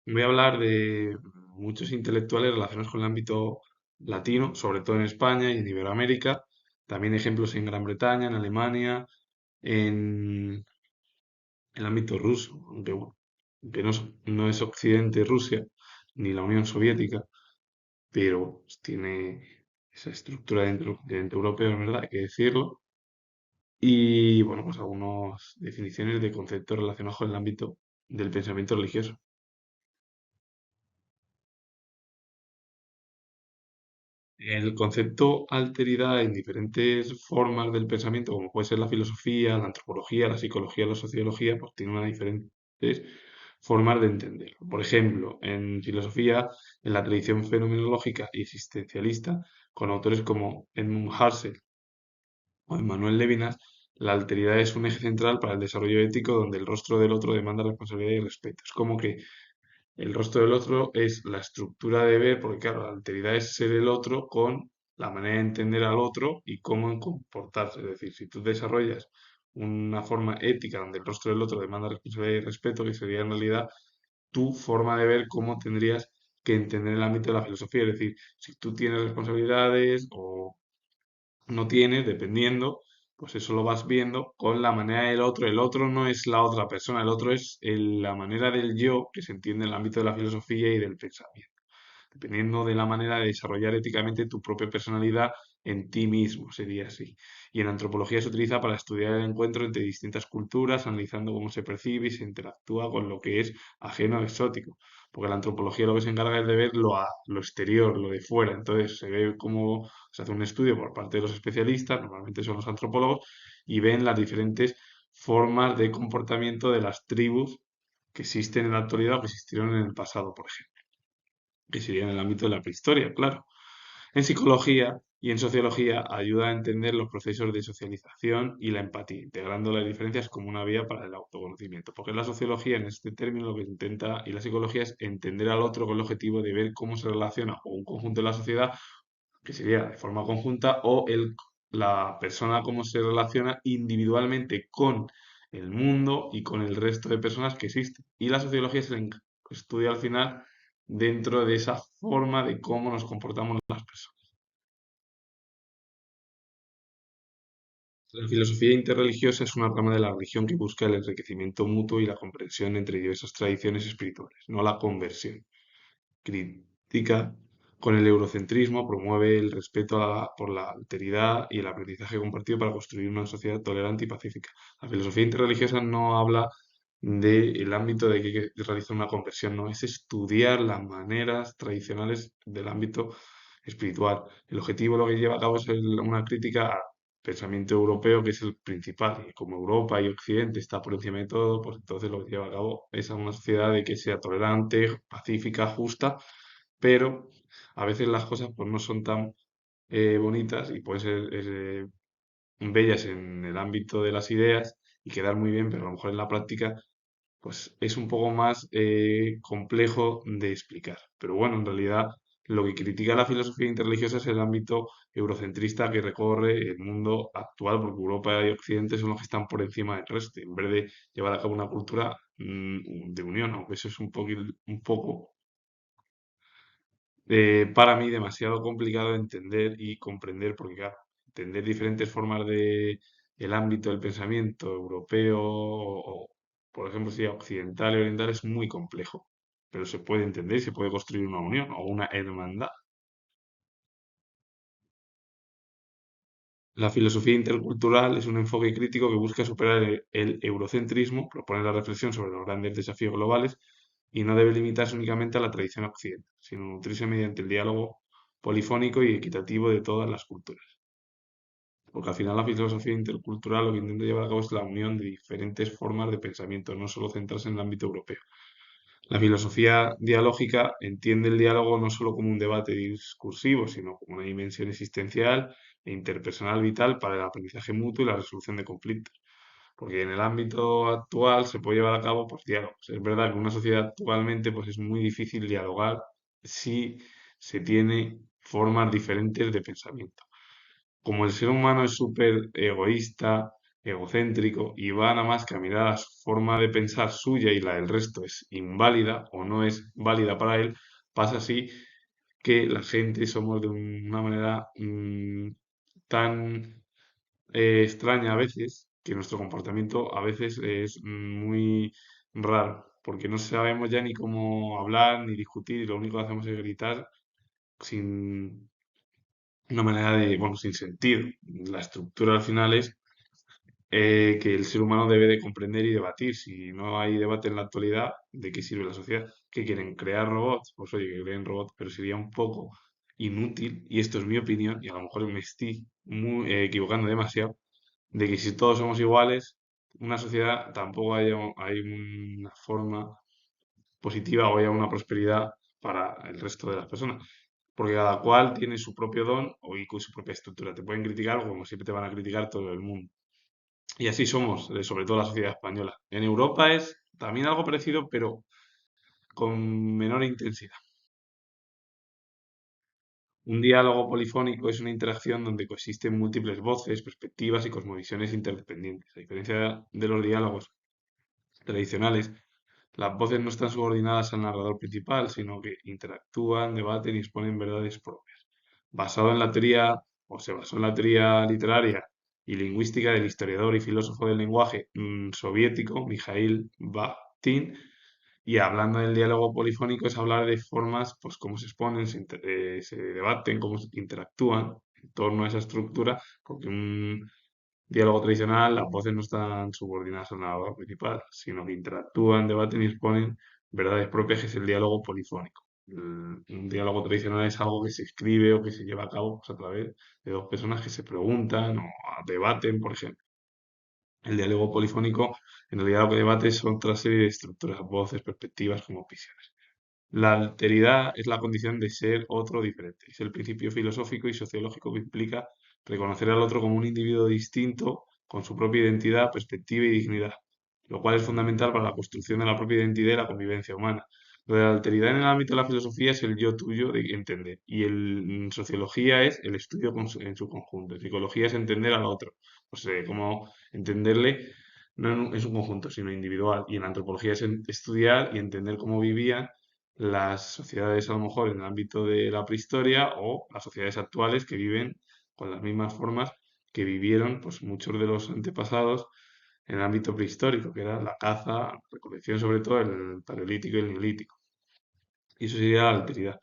Voy a hablar de muchos intelectuales relacionados con el ámbito latino, sobre todo en España y en Iberoamérica. También ejemplos en Gran Bretaña, en Alemania, en el ámbito ruso, aunque, bueno, aunque no es Occidente Rusia ni la Unión Soviética, pero pues, tiene esa estructura dentro europeo, es verdad, hay que decirlo. Y bueno, pues algunas definiciones de conceptos relacionados con el ámbito del pensamiento religioso. El concepto alteridad en diferentes formas del pensamiento, como puede ser la filosofía, la antropología, la psicología, la sociología, pues tiene unas diferentes formas de entenderlo. Por ejemplo, en filosofía, en la tradición fenomenológica y existencialista, con autores como Edmund Husserl o Emmanuel Levinas, la alteridad es un eje central para el desarrollo ético donde el rostro del otro demanda responsabilidad y respeto. Es como que el rostro del otro es la estructura de ver, porque claro, la alteridad es ser el otro con la manera de entender al otro y cómo comportarse. Es decir, si tú desarrollas una forma ética donde el rostro del otro demanda responsabilidad y respeto, que sería en realidad tu forma de ver cómo tendrías que entender el ámbito de la filosofía. Es decir, si tú tienes responsabilidades o no tienes, dependiendo, pues eso lo vas viendo con la manera del otro. El otro no es la otra persona, el otro es la manera del yo que se entiende en el ámbito de la filosofía y del pensamiento, dependiendo de la manera de desarrollar éticamente tu propia personalidad en ti mismo, sería así. Y en antropología se utiliza para estudiar el encuentro entre distintas culturas, analizando cómo se percibe y se interactúa con lo que es ajeno o exótico. Porque la antropología lo que se encarga es de ver lo exterior, lo de fuera. Entonces se ve cómo se hace un estudio por parte de los especialistas, normalmente son los antropólogos, y ven las diferentes formas de comportamiento de las tribus que existen en la actualidad o que existieron en el pasado, por ejemplo, que sería en el ámbito de la prehistoria, claro. En psicología y en sociología ayuda a entender los procesos de socialización y la empatía, integrando las diferencias como una vía para el autoconocimiento. Porque la sociología, en este término, lo que intenta, y la psicología es entender al otro con el objetivo de ver cómo se relaciona o un conjunto de la sociedad, que sería de forma conjunta, o la persona cómo se relaciona individualmente con el mundo y con el resto de personas que existen. Y la sociología se estudia al final dentro de esa forma de cómo nos comportamos las personas. La filosofía interreligiosa es una rama de la religión que busca el enriquecimiento mutuo y la comprensión entre diversas tradiciones espirituales, no la conversión. Critica con el eurocentrismo, promueve el respeto por la alteridad y el aprendizaje compartido para construir una sociedad tolerante y pacífica. La filosofía interreligiosa no habla del ámbito de que hay que realizar una conversión, no, es estudiar las maneras tradicionales del ámbito espiritual. El objetivo lo que lleva a cabo es una crítica al pensamiento europeo, que es el principal, y como Europa y Occidente está por encima de todo, pues entonces lo que lleva a cabo es a una sociedad de que sea tolerante, pacífica, justa, pero a veces las cosas pues no son tan bonitas y pueden ser bellas en el ámbito de las ideas y quedar muy bien, pero a lo mejor en la práctica pues es un poco más complejo de explicar. Pero bueno, en realidad lo que critica la filosofía interreligiosa es el ámbito eurocentrista que recorre el mundo actual, porque Europa y Occidente son los que están por encima del resto, en vez de llevar a cabo una cultura de unión, aunque eso es un poco para mí demasiado complicado de entender y comprender, porque claro, entender diferentes formas de el ámbito del pensamiento europeo o, por ejemplo, si occidental y oriental es muy complejo, pero se puede entender y se puede construir una unión o una hermandad. La filosofía intercultural es un enfoque crítico que busca superar el eurocentrismo, propone la reflexión sobre los grandes desafíos globales y no debe limitarse únicamente a la tradición occidental, sino nutrirse mediante el diálogo polifónico y equitativo de todas las culturas. Porque al final la filosofía intercultural lo que intenta llevar a cabo es la unión de diferentes formas de pensamiento, no solo centrarse en el ámbito europeo. La filosofía dialógica entiende el diálogo no solo como un debate discursivo, sino como una dimensión existencial e interpersonal vital para el aprendizaje mutuo y la resolución de conflictos. Porque en el ámbito actual se puede llevar a cabo pues, diálogos. Es verdad que en una sociedad actualmente pues, es muy difícil dialogar si se tiene formas diferentes de pensamiento. Como el ser humano es súper egoísta, egocéntrico y va nada más que a mirar a su forma de pensar suya y la del resto es inválida o no es válida para él, pasa así que la gente somos de una manera tan extraña a veces que nuestro comportamiento a veces es muy raro, porque no sabemos ya ni cómo hablar ni discutir y lo único que hacemos es gritar sin una manera de, bueno, sin sentido. La estructura al final es que el ser humano debe de comprender y debatir. Si no hay debate en la actualidad, ¿de qué sirve la sociedad? ¿Que quieren crear robots? Pues oye, que creen robots, pero sería un poco inútil, y esto es mi opinión, y a lo mejor me estoy equivocando demasiado, de que si todos somos iguales, una sociedad tampoco hay una forma positiva o haya una prosperidad para el resto de las personas. Porque cada cual tiene su propio don y con su propia estructura. Te pueden criticar como siempre te van a criticar todo el mundo. Y así somos, sobre todo la sociedad española. En Europa es también algo parecido, pero con menor intensidad. Un diálogo polifónico es una interacción donde coexisten múltiples voces, perspectivas y cosmovisiones interdependientes. A diferencia de los diálogos tradicionales, las voces no están subordinadas al narrador principal, sino que interactúan, debaten y exponen verdades propias. Basado en la teoría, o se basó en la teoría literaria y lingüística del historiador y filósofo del lenguaje soviético Mikhail Bakhtin, y hablando del diálogo polifónico es hablar de formas, pues cómo se exponen, se debaten, cómo interactúan en torno a esa estructura, porque un diálogo tradicional, las voces no están subordinadas al narrador principal, sino que interactúan, debaten y exponen verdades propias, que es el diálogo polifónico. Un diálogo tradicional es algo que se escribe o que se lleva a cabo, pues, a través de dos personas que se preguntan o debaten, por ejemplo. El diálogo polifónico, en realidad, lo que debate son otra serie de estructuras, voces, perspectivas, como visiones. La alteridad es la condición de ser otro diferente. Es el principio filosófico y sociológico que implica reconocer al otro como un individuo distinto, con su propia identidad, perspectiva y dignidad, lo cual es fundamental para la construcción de la propia identidad y la convivencia humana. Lo de la alteridad en el ámbito de la filosofía es el yo tuyo de entender, y en sociología es el estudio en su conjunto. En psicología es entender al otro, pues cómo entenderle no en su conjunto, sino individual. Y en antropología es estudiar y entender cómo vivían las sociedades a lo mejor en el ámbito de la prehistoria o las sociedades actuales que viven con las mismas formas que vivieron pues muchos de los antepasados en el ámbito prehistórico, que era la caza, la recolección, sobre todo el paleolítico y el neolítico. Y eso sería la alteridad.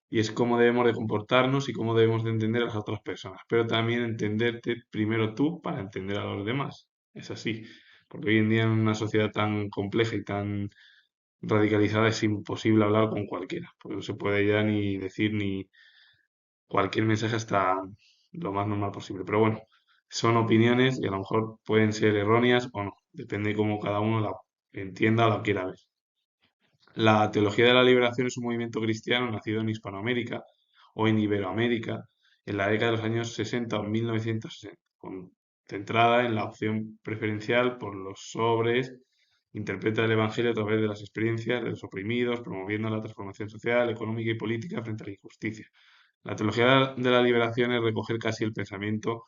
Y es cómo debemos de comportarnos y cómo debemos de entender a las otras personas, pero también entenderte primero tú para entender a los demás. Es así, porque hoy en día en una sociedad tan compleja y tan radicalizada es imposible hablar con cualquiera, porque no se puede ya ni decir ni cualquier mensaje hasta lo más normal posible. Pero bueno, son opiniones y a lo mejor pueden ser erróneas o no, depende de cómo cada uno la entienda o la quiera ver. La teología de la liberación es un movimiento cristiano nacido en Hispanoamérica o en Iberoamérica en la década de los años 60 o 1960, centrada en la opción preferencial por los sobres, interpreta el Evangelio a través de las experiencias de los oprimidos, promoviendo la transformación social, económica y política frente a la injusticia. La teología de la liberación es recoger casi el pensamiento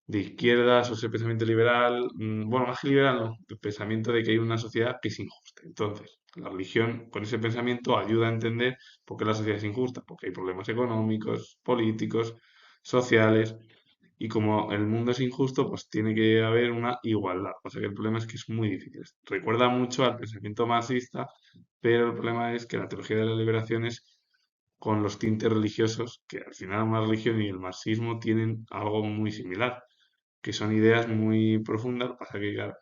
de izquierdas o ese pensamiento liberal, bueno, más que liberal, no, el pensamiento de que hay una sociedad que es injusta. Entonces, la religión con ese pensamiento ayuda a entender por qué la sociedad es injusta, porque hay problemas económicos, políticos, sociales, y como el mundo es injusto, pues tiene que haber una igualdad. O sea que el problema es que es muy difícil. Recuerda mucho al pensamiento marxista, pero el problema es que la teología de la liberación es con los tintes religiosos, que al final una religión y el marxismo tienen algo muy similar, que son ideas muy profundas, pasa que claro,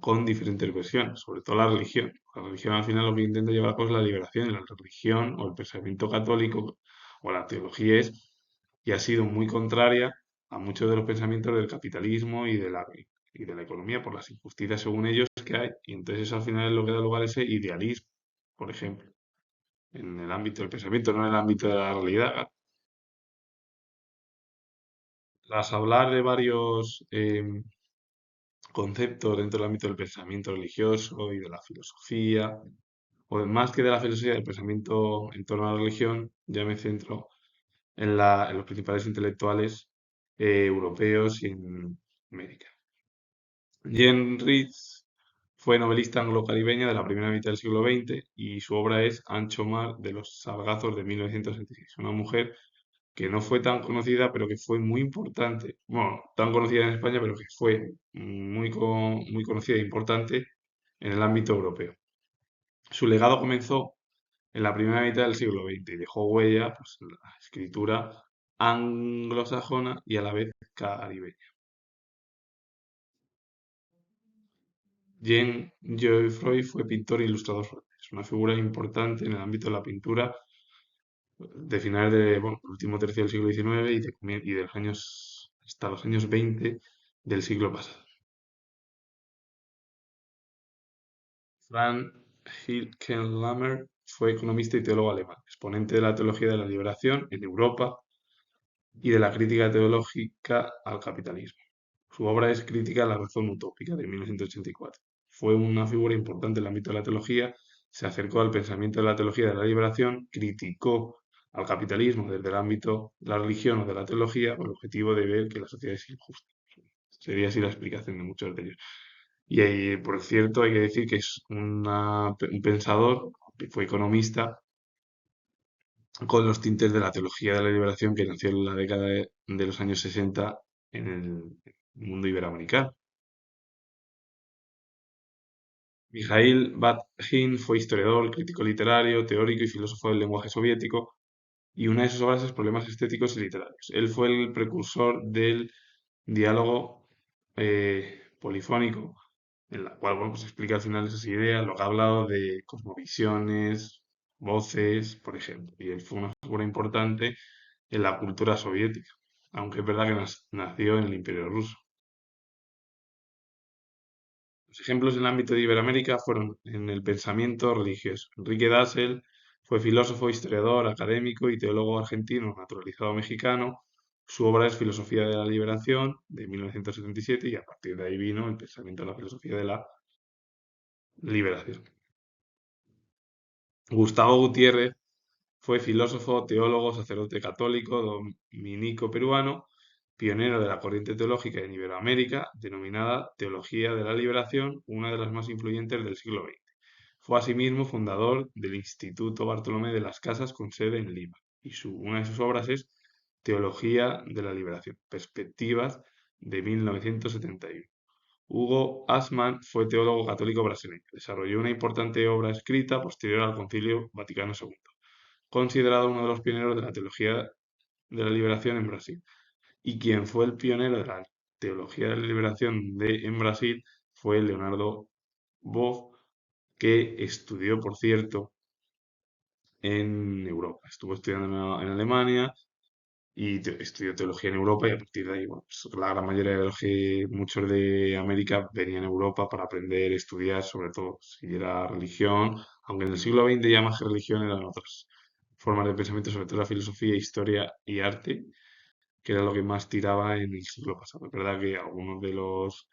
con diferentes versiones, sobre todo la religión. La religión al final lo que intenta llevar a cabo es la liberación, y la religión o el pensamiento católico o la teología es y ha sido muy contraria a muchos de los pensamientos del capitalismo y de la economía por las injusticias según ellos que hay. Y entonces eso al final es lo que da lugar a ese idealismo, por ejemplo, en el ámbito del pensamiento, no en el ámbito de la realidad. Tras hablar de varios conceptos dentro del ámbito del pensamiento religioso y de la filosofía, o más que de la filosofía, del pensamiento en torno a la religión, ya me centro en los principales intelectuales europeos y en América. Jane Reed fue novelista anglo-caribeña de la primera mitad del siglo XX y su obra es Ancho Mar de los Sargazos de 1966. Una mujer que no fue tan conocida, pero que fue muy importante. Bueno, tan conocida en España, pero que fue muy conocida e importante en el ámbito europeo. Su legado comenzó en la primera mitad del siglo XX y dejó huella, pues, en la escritura anglosajona y a la vez caribeña. Jean Geoffroy fue pintor e ilustrador francés, una figura importante en el ámbito de la pintura de finales bueno, el último tercio del siglo XIX y de los años, hasta los años 20 del siglo pasado. Franz Hilkenlammer fue economista y teólogo alemán, exponente de la teología de la liberación en Europa y de la crítica teológica al capitalismo. Su obra es Crítica a la razón utópica de 1984. Fue una figura importante en el ámbito de la teología, se acercó al pensamiento de la teología de la liberación, criticó al capitalismo desde el ámbito de la religión o de la teología con el objetivo de ver que la sociedad es injusta. Sería así la explicación de muchos de ellos. Y por cierto, hay que decir que es un pensador, que fue economista, con los tintes de la teología de la liberación que nació en la década de los años 60 en el mundo iberoamericano. Mikhail Bakhtin fue historiador, crítico literario, teórico y filósofo del lenguaje soviético, y una de sus obras es Problemas estéticos y literarios. Él fue el precursor del diálogo polifónico, en la cual bueno, pues explica al final esas ideas, lo que ha hablado de cosmovisiones, voces, por ejemplo. Y él fue una figura importante en la cultura soviética, aunque es verdad que nació en el Imperio Ruso. Los ejemplos en el ámbito de Iberoamérica fueron en el pensamiento religioso. Enrique Dassel fue filósofo, historiador, académico y teólogo argentino naturalizado mexicano. Su obra es Filosofía de la Liberación, de 1977, y a partir de ahí vino el pensamiento de la filosofía de la liberación. Gustavo Gutiérrez fue filósofo, teólogo, sacerdote católico, dominico peruano, pionero de la corriente teológica en Iberoamérica, denominada Teología de la Liberación, una de las más influyentes del siglo XX. Fue asimismo fundador del Instituto Bartolomé de las Casas con sede en Lima, y una de sus obras es Teología de la Liberación, Perspectivas de 1971. Hugo Assmann fue teólogo católico brasileño. Desarrolló una importante obra escrita posterior al Concilio Vaticano II, considerado uno de los pioneros de la teología de la liberación en Brasil. Y quien fue el pionero de la teología de la liberación en Brasil fue Leonardo Boff, que estudió, por cierto, en Europa. Estuvo estudiando en Alemania y estudió teología en Europa y a partir de ahí, bueno, pues la gran mayoría de los que muchos de América venían a Europa para aprender, estudiar, sobre todo si era religión, aunque en el siglo XX ya más que religión eran otras formas de pensamiento, sobre todo la filosofía, historia y arte, que era lo que más tiraba en el siglo pasado. Es verdad que algunos de los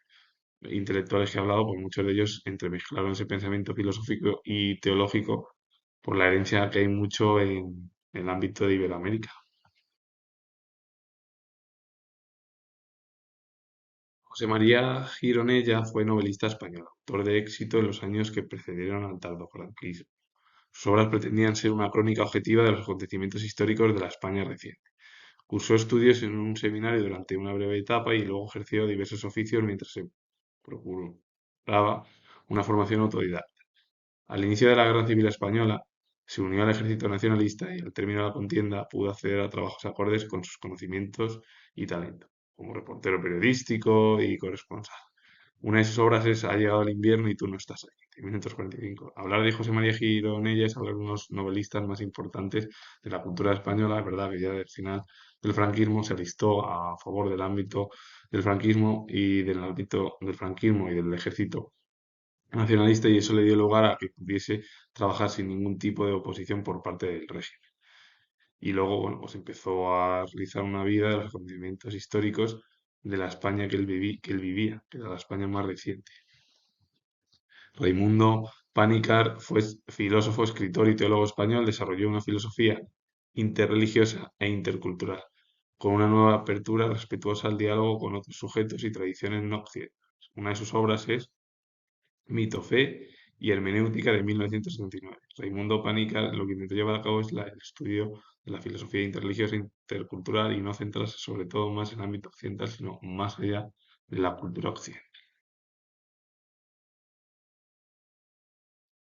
intelectuales que he hablado, pues muchos de ellos entremezclaron ese pensamiento filosófico y teológico por la herencia que hay mucho en el ámbito de Iberoamérica. José María Gironella fue novelista español, autor de éxito en los años que precedieron al tardofranquismo. Sus obras pretendían ser una crónica objetiva de los acontecimientos históricos de la España reciente. Cursó estudios en un seminario durante una breve etapa y luego ejerció diversos oficios mientras se procuraba una formación autodidacta. Al inicio de la Guerra Civil Española, se unió al ejército nacionalista y al término de la contienda pudo acceder a trabajos acordes con sus conocimientos y talento, como reportero periodístico y corresponsal. Una de sus obras es Ha llegado el invierno y tú no estás aquí, de 1945. Hablar de José María Gironella es hablar de unos novelistas más importantes de la cultura española. Es verdad que ya del final del franquismo se alistó a favor del ámbito del franquismo y del ámbito del franquismo y del ejército nacionalista y eso le dio lugar a que pudiese trabajar sin ningún tipo de oposición por parte del régimen. Y luego, bueno, pues empezó a realizar una vida de los acontecimientos históricos de la España que él vivía, que era la España más reciente. Raimundo Panikkar fue filósofo, escritor y teólogo español, desarrolló una filosofía interreligiosa e intercultural, con una nueva apertura respetuosa al diálogo con otros sujetos y tradiciones no occidentales. Una de sus obras es Mito, Fe y Hermenéutica de 1979. Raimundo Pánica lo que intentó llevar a cabo es el estudio de la filosofía interreligiosa e intercultural y no centrarse sobre todo más en el ámbito occidental, sino más allá de la cultura occidental.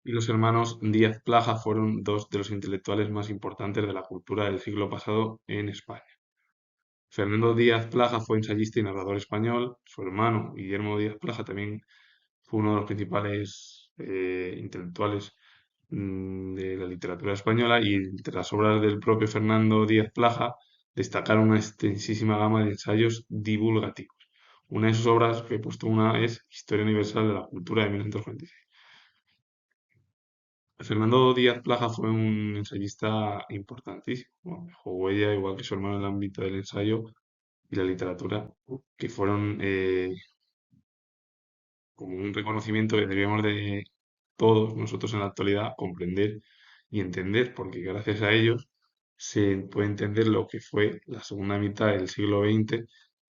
Y los hermanos Díaz Plaja fueron dos de los intelectuales más importantes de la cultura del siglo pasado en España. Fernando Díaz Plaja fue ensayista y narrador español. Su hermano, Guillermo Díaz Plaja, también fue uno de los principales intelectuales de la literatura española y entre las obras del propio Fernando Díaz Plaja destacaron una extensísima gama de ensayos divulgativos. Una de sus obras, que he puesto una, es Historia Universal de la Cultura de 1946. Fernando Díaz Plaja fue un ensayista importantísimo. Bueno, dejó huella, igual que su hermano, en el ámbito del ensayo y la literatura, que fueron como un reconocimiento que debemos de todos nosotros en la actualidad comprender y entender, porque gracias a ellos se puede entender lo que fue la segunda mitad del siglo XX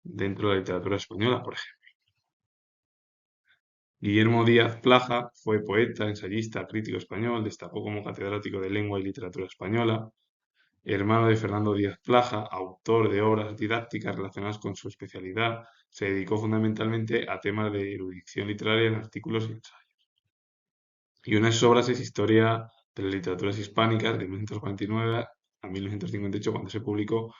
dentro de la literatura española, por ejemplo. Guillermo Díaz Plaja fue poeta, ensayista, crítico español, destacó como catedrático de lengua y literatura española, hermano de Fernando Díaz Plaja, autor de obras didácticas relacionadas con su especialidad, se dedicó fundamentalmente a temas de erudición literaria en artículos y ensayos. Y una de sus obras es Historia de las literaturas hispánicas de 1949 a 1958, cuando se publicó,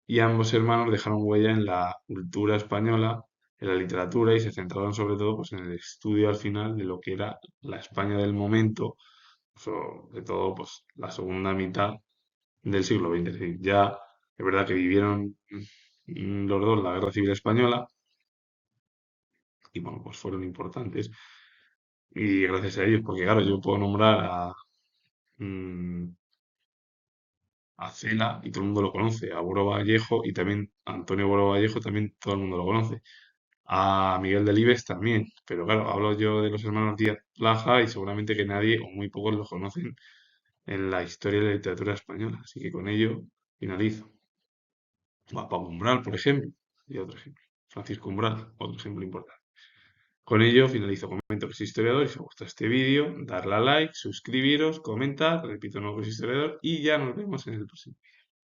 y ambos hermanos dejaron huella en la cultura española, en la literatura, y se centraron sobre todo pues, en el estudio al final de lo que era la España del momento, sobre todo pues, la segunda mitad del siglo XX. Es decir, ya es verdad que vivieron los dos la Guerra Civil Española y bueno, pues fueron importantes. Y gracias a ellos, porque claro, yo puedo nombrar mm, a Cela y todo el mundo lo conoce, a Boro Vallejo y también a Antonio Boro Vallejo también todo el mundo lo conoce, a Miguel Delibes también, pero claro, hablo yo de los hermanos Díaz Plaja y seguramente que nadie o muy pocos los conocen en la historia de la literatura española, así que con ello finalizo. O a Pablo Umbral, por ejemplo, y otro ejemplo. Francisco Umbral, otro ejemplo importante. Con ello finalizo. Comento que soy historiador y si os gusta este vídeo, darle a like, suscribiros, comentar, repito, no que soy historiador y ya nos vemos en el próximo.